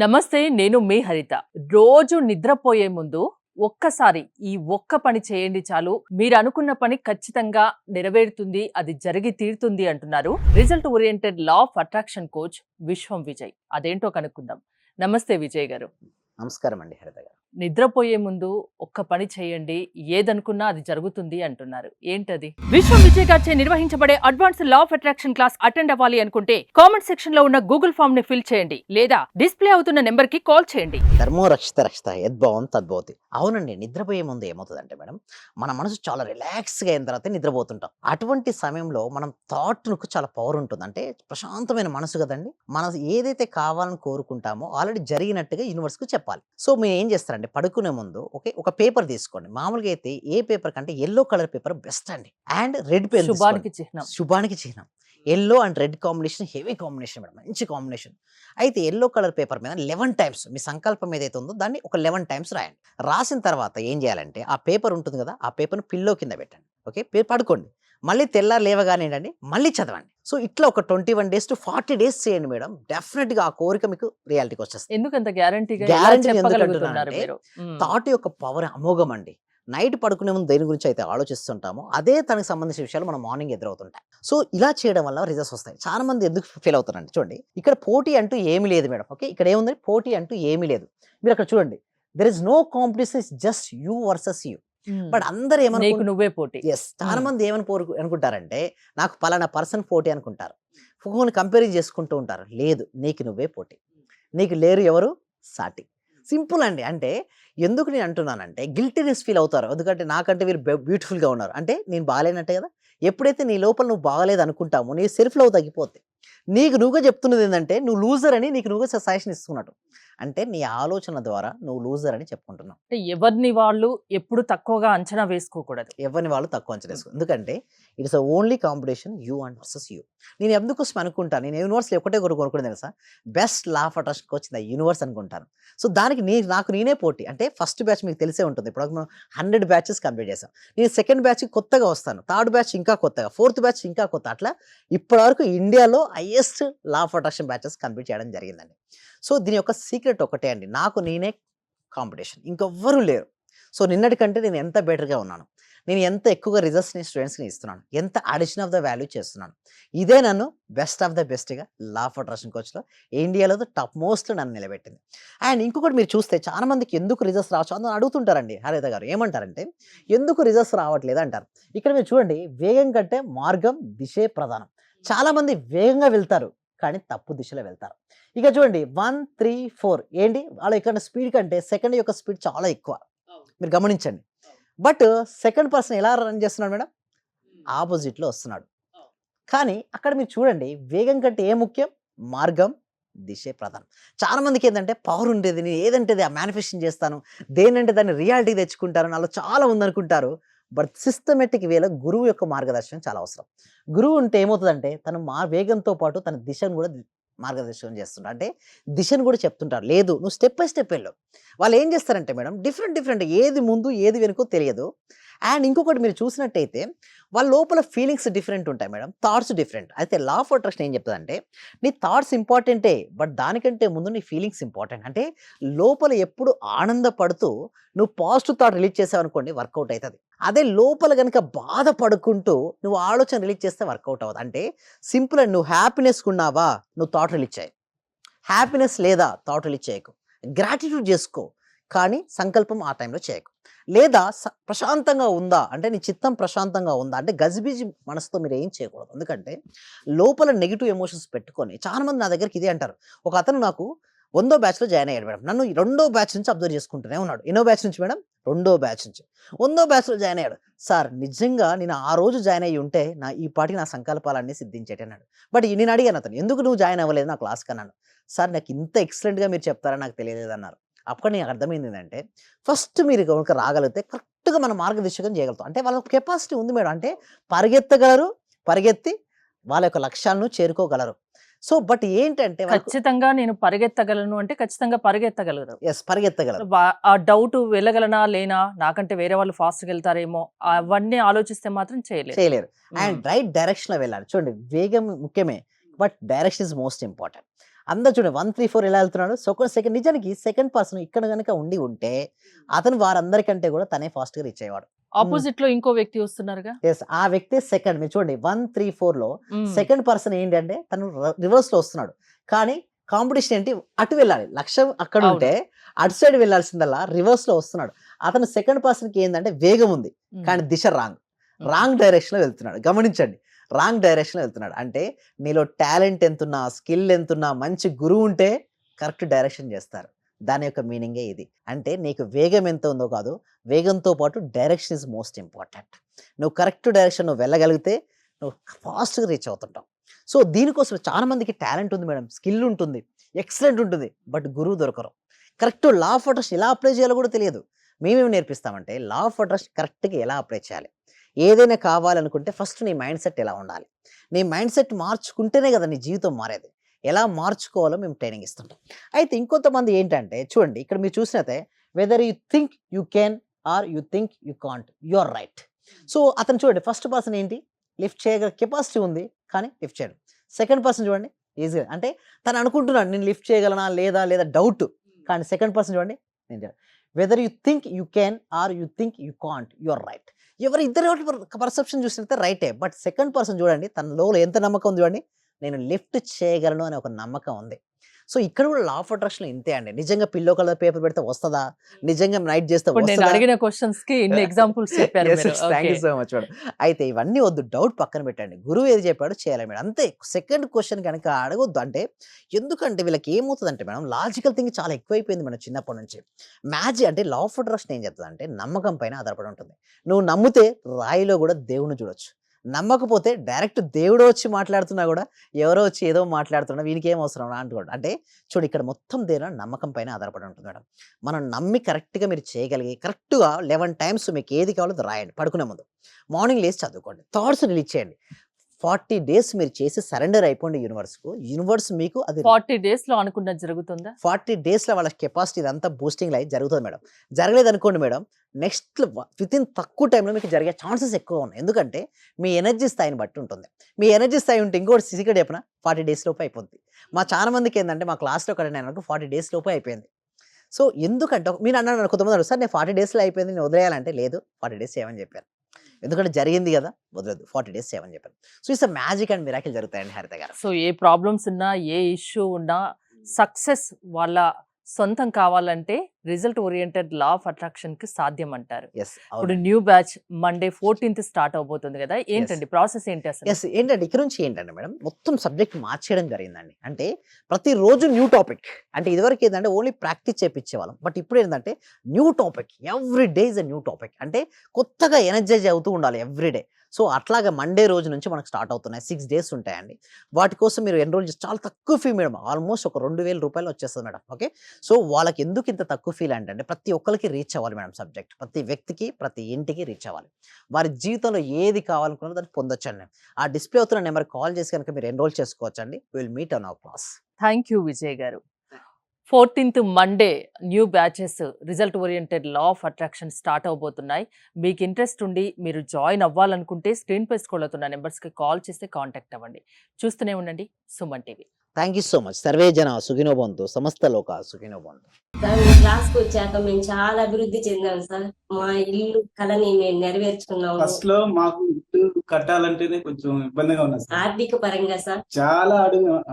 నమస్తే. నేను మీ హరిత. రోజు నిద్రపోయే ముందు ఒక్కసారి ఈ ఒక్క పని చేయండి చాలు. మీరు అనుకున్న పని ఖచ్చితంగా నెరవేరుతుంది, అది జరిగి తీరుతుంది అంటున్నారు result oriented law of attraction coach విశ్వం విజయ్. అదేంటో కనుక్కుందాం. నమస్తే విజయ్ గారు. నమస్కారం అండి హరిత గారు. నిద్రపోయే ముందు ఒక్క పని చేయండి, ఏదనుకున్నా అది జరుగుతుంది అంటున్నారు. ఏంటది? విశ్వం విజయ్ గారిచే నిర్వహించబడే advance law of attraction class attend అవ్వాలి అనుకుంటే కామెంట్ సెక్షన్ లో ఉన్న గూగుల్ ఫామ్ ని ఫిల్ చేయండి, లేదా డిస్ప్లే అవుతున్న నెంబర్ కి కాల్ చేయండి. ధర్మో రక్షిత రక్షిత యద్భావం తద్భవతి. అవునండి, నిద్రపోయే ముందు ఏమవుతుందంటే మేడం, మన మనసు చాలా రిలాక్స్గా అయిన తర్వాత నిద్రపోతుంటాం. అటువంటి సమయంలో మనం థాట్కు చాలా పవర్ ఉంటుంది. అంటే ప్రశాంతమైన మనసు కదండి, మనం ఏదైతే కావాలని కోరుకుంటామో ఆల్రెడీ జరిగినట్టుగా యూనివర్స్కు చెప్పాలి. సో మీరు ఏం చేస్తారంటే పడుకునే ముందు ఒక పేపర్ తీసుకోండి. మామూలుగా అయితే ఏ పేపర్ కంటే ఎల్లో కలర్ పేపర్ బెస్ట్ అండి. అండ్ రెడ్ పెన్, శుభానికి చిహ్నం. శుభానికి చిహ్నం. Yellow and red combination heavy combination madam, మంచి కాంబినేషన్. అయితే ఎల్లో కలర్ పేపర్ మీద 11 టైమ్స్ మీ సంకల్పం ఏదైతే ఉందో దాన్ని ఒక 11 టైమ్స్ రాయండి. రాసిన తర్వాత ఏం చేయాలంటే ఆ పేపర్ ఉంటుంది కదా, ఆ పేపర్ను పిల్లో కింద పెట్టండి. ఓకే, పడుకోండి. మళ్ళీ తెల్లారు లేవగానే ఏంటండి మళ్ళీ చదవండి. సో ఇట్లా ఒక 21 days to 40 days చేయండి మేడం. డెఫినెట్గా ఆ కోరిక మీకు రియాలిటీకి వచ్చేస్తుంది. ఎందుకంత గ్యారంటీగా గ్యారంటీ చెప్పగలుగుతున్నారు మీరు? థాట్ యొక్క పవర్ అమోఘం అండి. నైట్ పడుకునే ముందు దేని గురించి అయితే ఆలోచిస్తుంటామో అదే తనకు సంబంధించిన విషయాలు మనం మార్నింగ్ ఎదురవుతుంటాయి. సో ఇలా చేయడం వల్ల రిజల్ట్స్ వస్తాయి. చాలా మంది ఎందుకు ఫెయిల్ అవుతారండి చూడండి, ఇక్కడ పోటీ అంటూ ఏమీ లేదు మేడం. ఓకే, ఇక్కడ ఏముంది, పోటీ అంటూ ఏమీ లేదు. మీరు అక్కడ చూడండి, there is no competition, is just you versus you. But అందరు నువ్వే పోటీ. చాలా మంది అనుకుంటారంటే నాకు పలానా పర్సన్ పోటీ అనుకుంటారు, ఫోన్ కంపేర్ చేసుకుంటూ ఉంటారు. లేదు, నీకు నువ్వే పోటీ, నీకు లేరు ఎవరు సాటి. సింపుల్ అండి. అంటే ఎందుకు నేను అంటున్నానంటే గిల్టీనెస్ ఫీల్ అవుతారు, ఎందుకంటే నాకంటే వీళ్ళు బ్యూటిఫుల్గా ఉన్నారు అంటే నేను బాగాలేనట్టే కదా. ఎప్పుడైతే నీ లోపల నువ్వు బాగలేదు అనుకుంటామో నీ సెల్ఫ్ లవ్ తగ్గిపోతే, నీకు నువ్వుగా చెప్తున్నది ఏంటంటే నువ్వు లూజర్ అని, నీకు నువ్వుగా సజెషన్ ఇస్తున్నట్టు. అంటే నీ ఆలోచన ద్వారా నువ్వు లూజర్ అని చెప్పుకుంటున్నావు. అంటే ఎవరిని వాళ్ళు ఎప్పుడు తక్కువగా అంచనా వేసుకోకూడదు. ఎవరిని వాళ్ళు తక్కువ అంచనా వేసుకో, ఎందుకంటే it's only competition you and versus you. నేను ఎందుకోసం అనుకుంటాను, నేను యూనివర్స్లో ఒకటే కొనుక్కుంటుంది తెలుసా, బెస్ట్ లా ఆఫ్ అట్రాక్షన్కి వచ్చింది యూనివర్స్ అనుకుంటాను. సో దానికి నాకు నేనే పోటీ. అంటే ఫస్ట్ బ్యాచ్ మీకు తెలిసే ఉంటుంది, ఇప్పుడు మనం 100 batches కంప్లీట్ చేసాం. నేను సెకండ్ బ్యాచ్కి కొత్తగా వస్తాను, థర్డ్ బ్యాచ్ ఇంకా కొత్తగా, ఫోర్త్ బ్యాచ్ ఇంకా కొత్త. అట్లా ఇప్పటివరకు ఇండియాలో highest law of attraction batches complete చేయడం జరిగిందండి. సో దీని యొక్క సీక్రెట్ ఒకటే అండి, నాకు నేనే కాంపిటీషన్, ఇంకెవ్వరూ లేరు. సో నిన్నటి కంటే నేను ఎంత బెటర్గా ఉన్నాను, నేను ఎంత ఎక్కువగా రిజల్ట్స్ని స్టూడెంట్స్ని ఇస్తున్నాను, ఎంత అడిషన్ ఆఫ్ ద వాల్యూ చేస్తున్నాను. ఇదే నన్ను బెస్ట్ ఆఫ్ ద బెస్ట్గా లా ఆఫ్ అట్రాక్షన్ కోచ్లో ఇండియాలో టాప్ మోస్ట్లో నన్ను నిలబెట్టింది. అండ్ ఇంకొకటి మీరు చూస్తే చాలా మందికి ఎందుకు రిజల్ట్స్ రావచ్చు అని అడుగుతుంటారండి. హరిత గారు ఏమంటారంటే ఎందుకు రిజల్ట్స్ రావట్లేదు అంటారు. ఇక్కడ మీరు చూడండి, వేగం కంటే మార్గం దిశే ప్రధానం. చాలామంది వేగంగా వెళ్తారు కానీ తప్పు దిశలో వెళ్తారు. ఇక చూడండి 1, 3, 4 ఏంటి, వాళ్ళ ఇక్కడ స్పీడ్ కంటే సెకండ్ యొక్క స్పీడ్ చాలా ఎక్కువ, మీరు గమనించండి. బట్ సెకండ్ పర్సన్ ఎలా రన్ చేస్తున్నాడు మేడం, ఆపోజిట్లో వస్తున్నాడు. కానీ అక్కడ మీరు చూడండి, వేగం కంటే ఏ ముఖ్యం, మార్గం దిశే ప్రధానం. చాలా మందికి ఏంటంటే పవర్ ఉండేది, నేను ఏదంటే ఆ మేనిఫెస్టేషన్ చేస్తాను, దేనంటే దాన్ని రియాలిటీకి తెచ్చుకుంటాను, అలా చాలా ఉందనుకుంటారు. బట్ సిస్టమేటిక్ వేలో గురువు యొక్క మార్గదర్శనం చాలా అవసరం. గురువు ఉంటే ఏమవుతుందంటే తను వేగంతో పాటు తన దిశను కూడా మార్గదర్శనం చేస్తుంటారు. అంటే దిశను కూడా చెప్తుంటారు, లేదు నువ్వు స్టెప్ బై స్టెప్ వెళ్ళు. వాళ్ళు ఏం చేస్తారంటే మేడం డిఫరెంట్ ఏది ముందు ఏది వెనుకో తెలియదు. అండ్ ఇంకొకటి మీరు చూసినట్టయితే వాళ్ళ లోపల ఫీలింగ్స్ డిఫరెంట్ ఉంటాయి మేడం, థాట్స్ డిఫరెంట్. అయితే లా ఆఫ్ అట్రాక్షన్ ఏం చెప్తుందంటే నీ థాట్స్ ఇంపార్టెంటే, బట్ దానికంటే ముందు నీ ఫీలింగ్స్ ఇంపార్టెంట్. అంటే లోపల ఎప్పుడు ఆనందపడుతూ నువ్వు పాజిటివ్ థాట్ రిలీజ్ చేసావు అనుకోండి, వర్కౌట్ అవుతుంది. అదే లోపల కనుక బాధపడుకుంటూ నువ్వు ఆలోచన రిలీజ్ చేస్తే వర్కౌట్ అవ్వదు. అంటే సింపుల్ అండి, నువ్వు హ్యాపీనెస్ ఉన్నావా, నువ్వు థాట్ రిలీజ్ చేయి. హ్యాపీనెస్ లేదా, థాట్ రిలీజ్ చేయకు. గ్రాటిట్యూడ్ చేసుకో, కానీ సంకల్పం ఆ టైంలో చేయకు. లేదా ప్రశాంతంగా ఉందా అంటే నీ చిత్తం ప్రశాంతంగా ఉందా అంటే గజిబిజి మనసుతో మీరు ఏం చేయకూడదు. ఎందుకంటే లోపల నెగిటివ్ ఎమోషన్స్ పెట్టుకొని చాలామంది నా దగ్గరికి ఇదే అంటారు. ఒక అతను నాకు 100వ బ్యాచ్లో జాయిన్ అయ్యాడు మేడం, నన్ను 2వ బ్యాచ్ నుంచి అబ్జర్వ్ చేసుకుంటూనే ఉన్నాడు. ఎన్నో బ్యాచ్ నుంచి మేడం, 2వ బ్యాచ్ నుంచి 100వ బ్యాచ్లో జాయిన్ అయ్యాడు. సార్ నిజంగా నేను ఆ రోజు జాయిన్ అయ్యి ఉంటే ఈ పాటికి నా సంకల్పాలన్నీ సిద్ధించేటన్నాడు. బట్ నేను అడిగాను అతను, ఎందుకు నువ్వు జాయిన్ అవ్వలేదు నా క్లాస్కి అన్నాను. సార్ నాకు ఇంత ఎక్సలెంట్గా మీరు చెప్తారని నాకు తెలియలేదన్నారు. అప్పుడు నాకు అర్థమైంది ఏంటంటే ఫస్ట్ మీరు కనుక రాగలిగితే కరెక్ట్గా మన మార్గదర్శకం చేయగలుగుతాం. అంటే వాళ్ళ కెపాసిటీ ఉంది మేడం, అంటే పరిగెత్తగలరు, పరిగెత్తి వాళ్ళ యొక్క లక్ష్యాలను చేరుకోగలరు. సో బట్ ఏంటంటే ఖచ్చితంగా నేను పరిగెత్తగలను అంటే ఖచ్చితంగా పరిగెత్తగలరు. పరిగెత్తగలరు. ఆ డౌట్ వెళ్ళగలనా లేనా, నాకంటే వేరే వాళ్ళు ఫాస్ట్గా వెళ్తారేమో, అవన్నీ ఆలోచిస్తే మాత్రం చేయలేరు. అండ్ రైట్ డైరెక్షన్ లో వెళ్ళాలి. చూడండి వేగం ముఖ్యమే, but direction is most important. అందరూ చూడండి 1, 3, 4 ఎలా వెళ్తున్నాడు. సో, ఒక సెకండ్ నిజానికి సెకండ్ పర్సన్ ఇక్కడ గనుక ఉండి ఉంటే అతను వారందరికంటే కూడా తనే ఫాస్ట్‌గా రీచ్ అయ్యేవాడు. ఆపోజిట్ లో ఇంకో వ్యక్తి వస్తున్నారుగా. యెస్. ఆ వ్యక్తే సెకండ్. మీరు చూడండి 1, 3, 4లో మ్మ్. సెకండ్ పర్సన్ ఏంటంటే తను రివర్స్‌లో వస్తున్నాడు. కానీ కాంపిటీషన్ ఏంటి? అటు వెళ్ళాలి. లక్ష్యం అక్కడ అవును. ఉంటే అటు సైడ్ వెళ్ళాల్సిందల్లా రివర్స్‌లో వస్తున్నాడు. అతను సెకండ్ పర్సన్‌కి ఏందంటే వేగం ఉంది. మ్మ్. కానీ దిశ రాంగ్. మ్మ్. రాంగ్ డైరెక్షన్‌లో వెళ్తున్నాడు. గమనించండి. రాంగ్ డైరెక్షన్‌లో వెళ్తున్నాడు. అంటే నీలో టాలెంట్ ఎంతున్నా, స్కిల్ ఎంతున్నా, మంచి గురువు ఉంటే కరెక్ట్ డైరెక్షన్ చేస్తారు. దాని యొక్క మీనింగే ఇది. అంటే నీకు వేగం ఎంత ఉందో కాదు, వేగంతో పాటు డైరెక్షన్ ఇస్ మోస్ట్ ఇంపార్టెంట్. నువ్వు కరెక్ట్ డైరెక్షన్ నువ్వు వెళ్ళగలిగితే నువ్వు ఫాస్ట్‌గా రీచ్ అవుతుంటావు. సో, దీనికోసం చాలా మందికి టాలెంట్ ఉంది మేడం. స్కిల్ ఉంటుంది. ఎక్సలెంట్ ఉంటుంది. బట్ గురువు దొరకరు. కరెక్ట్ లా ఆఫ్ అట్రాక్షన్ ఎలా అప్లై చేయాలో కూడా తెలియదు. మేమేమి నేర్పిస్తామంటే లా ఆఫ్ అట్రాక్షన్ కరెక్ట్‌గా ఎలా అప్లై చేయాలి. ఏదైనా కావాలనుకుంటే ఫస్ట్ నీ మైండ్ సెట్ ఎలా ఉండాలి. నీ మైండ్ సెట్ మార్చుకుంటేనే కదా నీ జీవితం మారేది. ఎలా మార్చుకోవాలో మేము ట్రైనింగ్ ఇస్తుంటాం. అయితే ఇంకొంతమంది ఏంటంటే చూడండి ఇక్కడ మీరు చూసినట్లయితే whether you think you can or you think you can't you are right. So, అతను చూడండి ఫస్ట్ పర్సన్ ఏంటి? లిఫ్ట్ చేయగల కెపాసిటీ ఉంది. కానీ లిఫ్ట్ చేయడు. సెకండ్ పర్సన్ చూడండి ఈజీగా అంటే తను అనుకుంటున్నాడు నేను లిఫ్ట్ చేయగలనా లేదా లేదా డౌట్. కానీ సెకండ్ పర్సన్ చూడండి నేను చేయను. Whether you think you can or you think you can't you are right. ఎవరు ఇద్దరు పర్సెప్షన్ చూసినట్టే రైటే. బట్ సెకండ్ పర్సన్ చూడండి తనలో ఎంత నమ్మకం ఉంది చూడండి. నేను లిఫ్ట్ చేయగలను అనే ఒక నమ్మకం ఉంది. సో, ఇక్కడ కూడా లా ఆఫ్ అట్రాక్షన్ ఇంతే అండి. నిజంగా పిల్లో కలర్ పేపర్ పెడితే వస్తదా? నిజంగా నైట్ చేస్తే ఇప్పుడు నేను వస్తదా? అడిగిన క్వశ్చన్స్ కి ఇన్ని ఎగ్జాంపుల్స్ చెప్పారు యెస్. మీరు. Yes. Thank okay. You so much madam. అయితే ఇవన్నీ వద్దు. డౌట్ పక్కన పెట్టండి. గురువు ఏది చెప్పాడో చేయాలి మేడం. అంతే. సెకండ్ క్వెషన్ గనక అడగొద్దు. అంటే ఎందుకంటే వీళ్ళకి ఏమవుతదంటే మేడం లాజికల్ థింకింగ్ చాలా ఎక్కువైపోయింది మేడం చిన్నప్పటి నుంచి. అంటే లా ఆఫ్ అట్రాక్షన్ ఏం చెప్తదంటే నమ్మకం పైన ఆధారపడి ఉంటుంది. నువ్వు నమ్మితే రాయిలో కూడా దేవుడిని చూడొచ్చు. నమ్మకపోతే డైరెక్ట్ దేవుడే వచ్చి మాట్లాడుతున్నా కూడా ఎవరో వచ్చి ఏదో మాట్లాడుతున్నా వీనికి ఏం అవసరం రా అంటుకోండి. అంటే చూడు ఇక్కడ మొత్తం దేని నమ్మకం పైన ఆధారపడి ఉంటుంది మేడం. మనం నమ్మి కరెక్ట్‌గా మీరు చేయగలిగి కరెక్ట్‌గా 11 టైమ్స్ మీకు ఏది కావాలో అది రాయండి పడుకునే ముందు. మార్నింగ్ లేసి చదువుకోండి. థాట్స్ రిలీజ్ చేయండి. 40 డేస్ మీరు చేసి సరెండర్ అయిపోండి యూనివర్స్‌కు. యూనివర్స్ మీకు అది 40 డేస్ లో అనుకున్నది జరుగుతుందా? 40 డేస్‌లో వాళ్ళ కెపాసిటీ ఇదంతా బూస్టింగ్ లైఫ్ జరుగుతది మేడం. జరగలేదనుకోండి మేడం నెక్స్ట్ వితిన్ తక్కువ టైంలో మీకు జరిగే ఛాన్సెస్ ఎక్కువ ఉన్నాయి. ఎందుకంటే మీ ఎనర్జీ స్థాయిని బట్టి ఉంటుంది. మీ ఎనర్జీ స్థాయి ఉంటే ఇంకోటి సీక్రెట్ చెప్పనా 40 డేస్ లోపే అయిపోద్ది. చాలా మందికి ఏందంటే మా క్లాస్‌లో ఒక అటెండ్ అయినందుకు 40 డేస్ లోపే అయిపోయింది. సో, ఎందుకంటే మీరు అన్నారు కొంతమంది అడుగుతారు సార్ నేను 40 డేస్‌లో అయిపోయింది నేను వదిలేయాలంటే లేదు 40 డేస్ చేయమని చెప్పారు. ఎందుకంటే జరిగింది కదా వదలొద్దు 40 డేస్ చేయమని చెప్పారు. So, it's a magic and miracle జరుగుతాయండి హరిత గారు. సో, ఏ ప్రాబ్లమ్స్ ఉన్నా, ఏ ఇష్యూ ఉన్నా సక్సెస్ వాళ్ళ సొంతం కావాలంటే result oriented law of attraction కి సాధ్యం అంటారు. యెస్. ఇప్పుడు అవునండి. New batch Monday 14th start అవబోతుంది కదా. యెస్. ఏంటండి ప్రాసెస్ ఏంటి అసలు? యెస్. ఏంటంటే ఇక్కడ నుంచి ఏంటంటే మేడం మొత్తం సబ్జెక్ట్ మార్చేయడం జరిగిందండి. అంటే ప్రతిరోజు న్యూ టాపిక్. అంటే ఇదివరకు ఏందంటే ఓన్లీ ప్రాక్టీస్ చేపిచ్చేవాళ్ళం. బట్ ఇప్పుడు ఏందంటే new topic. Every day is a new topic. అంటే కొత్తగా ఎనర్జైజ్ అవుతూ ఉండాలి ఎవ్రీ డే. సో, అట్లాగా మండే రోజు నుంచి మనకు స్టార్ట్ అవుతున్నాయి. 6 డేస్ ఉంటాయండి. వాటి కోసం మీరు ఎన్రోల్ చేసి చాలా తక్కువ ఫీ మేడం. ఆల్మోస్ట్ ఒక 2000 రూపాయలు వచ్చేస్తది మేడం. ఓకే. సో, వాళ్ళకి ఎందుకు ఇంత తక్కువ ఫీల్ అంటే ప్రతి ఒక్కరికి రీచ్ అవ్వాలి మేడం సబ్జెక్ట్. ప్రతి వ్యక్తికి, ప్రతి ఇంటికి రీచ్ అవ్వాలి. వారి జీవితంలో ఏది కావాలనుకున్నారో దాన్ని పొందొచ్చండి. ఆ డిస్‌ప్లే అవుతున్న నెంబర్‌కి కాల్ చేసి గనుక మీరు ఎన్రోల్ చేసుకోవచ్చండి. We will meet on our class. Thank you Vijay గారు. 14th Monday new batches result oriented law of attraction start అవబోతున్నాయి. మీకు ఇంట్రెస్ట్ ఉండి మీరు జాయిన్ అవ్వాలనుకుంటే స్క్రీన్ పై స్క్రోల్ అవుతున్న నెంబర్స్కి కాల్ చేస్తే కాంటాక్ట్ అవ్వండి. చూస్తూనే ఉండండి Suman TV. Thank you so much. Survey జన సుఖినో భవంతు. సమస్త లోకా సుఖినో భవంతు. సార్ మీ క్లాస్‌కి వచ్చాక మేము చాలా అభివృద్ధి చెందాం సార్. మా ఇల్లు కలని మేము నెరవేర్చుకున్నాము. ఫస్ట్ లో మాకు ఇల్లు కట్టాలంటేనే కొంచెం ఇబ్బందిగా ఉన్నది సార్. ఆర్థిక పరంగా సార్. చాలా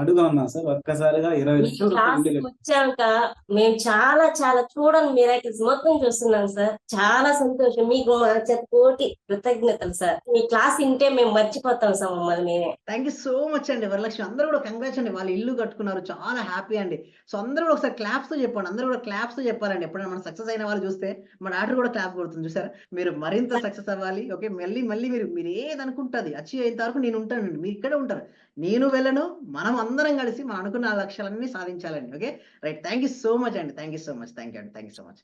అడుగుగా ఉన్నాం సార్. ఒక్కసారిగా 20 మీ లక్షల రూపాయలు క్లాస్‌కి ఇల్లు వచ్చాక మేము చాలా చాలా చూడని మిరాకిల్స్ మొత్తం చూస్తున్నాం సార్. చాలా సంతోషం. మీకు మా కోటి కృతజ్ఞతలు సార్. మీ క్లాస్ వింటే మేము మర్చిపోతాం సార్ మమ్మల్ని మేమే. థ్యాంక్ యూ సో మచ్ అండి వరలక్ష్మి. అందరూ కూడా కంగ్రాట్స్ అండి. వాళ్ళు ఇల్లు కట్టుకున్నారు. చాలా హ్యాపీ అండి. సో, అందరూ కూడా ఒకసారి క్లాప్స్‌తో చెప్పండి. అందరూ కూడా క్లాప్స్‌తో చెప్పాలండి. ఎప్పుడైనా మనం సక్సెస్ అయిన వాళ్ళు చూస్తే మా డాటర్ కూడా క్లాప్ కొడుతుంది చూసారా? మీరు మరింత సక్సెస్ అవ్వాలి. ఓకే. మళ్ళీ మీరు ఏదనుకుంటే అచీవ్ అయ్యేంత వరకు నేను ఉంటానండి. మీరు ఇక్కడే ఉంటారు. నేను వెళ్ళను. మనం అందరం కలిసి మనం అనుకున్న లక్ష్యాలన్నీ సాధించాలండి. Okay. Right. Thank you so much అండి. Thank you so much. Thank you అండి. Thank you so much.